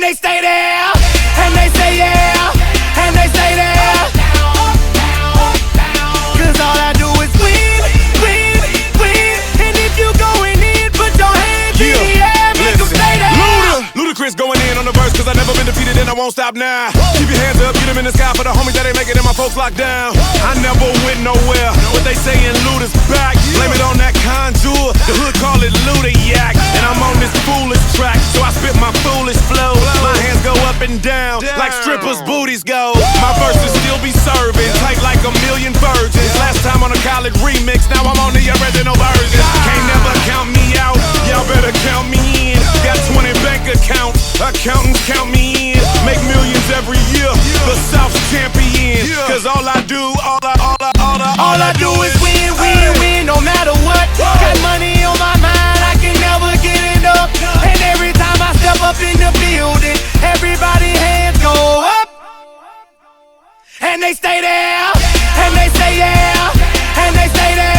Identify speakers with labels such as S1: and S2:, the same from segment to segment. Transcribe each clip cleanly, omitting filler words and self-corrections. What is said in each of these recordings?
S1: they stay there, and they say yeah, and they stay there. Cause all I do is win, win, win. And if you going in, put your hands in the air, make them stay there.
S2: Ludacris going in on the verse, cause I never been defeated and I won't stop now. Keep your hands up, get them in the sky for the homies that ain't making it and my folks locked down. I never went nowhere, what they saying Luda's back. Blame it on that contour, the hood call it Luda-yak. And I'm on this foolish track, so I spit my foolish flow. My hands go up and down, like strippers' booties go. My verses still be serving, tight like a million virgins. Last time on a college remix, now I'm on the original version. Can't never count me out, y'all better count me in. Got 20 bank accounts, accountants count me in. Make millions every year, the South's champion. Cause all I do, all I do is win, win, win, no matter what. Got money on my mind, I can never get enough. And every time I step up in the building, everybody hands go up. And they stay there, and they say yeah, and they stay there.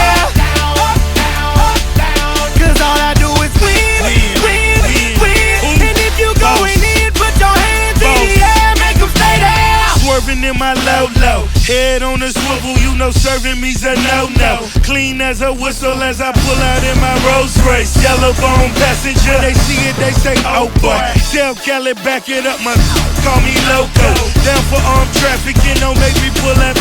S2: Cause all I do is win, win, win. And if you going in, put your hands in the air, make them stay there.
S3: Swerving in my low-low, head on the swivel, you know serving me's a no-no. Clean as a whistle as I pull out in my Rolls Royce. Yellow bone passenger, they see it, they say, oh boy. Tell Cali, back it up, my call me loco. Down for armed trafficking, don't make me pull up.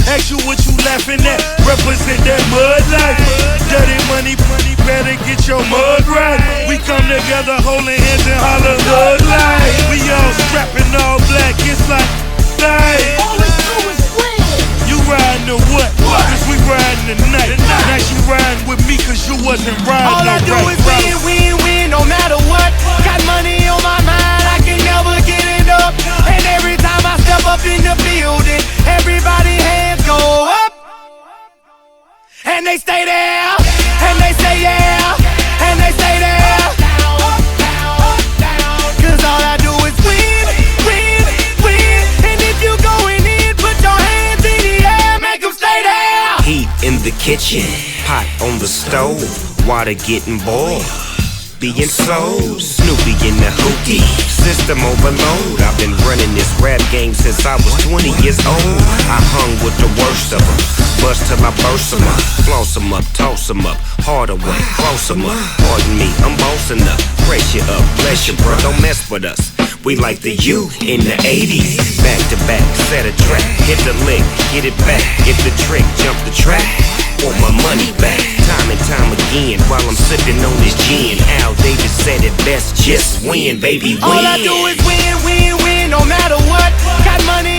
S3: Ask you what you laughing at, represent that mud life. Dirty money, better get your mud right. We come together holding hands and holler hood life. We all strapping all black, it's like life.
S4: All they do is win.
S3: You riding or what? Cause we riding tonight. Now you riding with me cause you wasn't riding.
S1: All I do is win, win, win, no matter what. Got money on my mind, I can never get it up. And every time I step up in the building, everybody hands go up. And they stay there, and they say yeah, and they stay there. Cause all I do is win, win, win. And if you going in, put your hands in the air, make them stay there.
S5: Heat in the kitchen, pot on the stove, water getting boiled. Being sold, Snoopy in the hoopty, system overload. I've been running this rap game since I was 20 years old. I hung with the worst of them, bust till I burst them up. Floss them up, toss them up, hard away, close them up. Pardon me, I'm bossing up, brace you up, bless you bro, don't mess with us. We like the U in the 80s, back to back, set a track, hit the lick, get it back, get the trick, jump the track. Want my money back, time and time again, while I'm sipping on this gin. Al Davis said it best, just win, baby, win.
S1: All I do is win, win, win, no matter what. Got money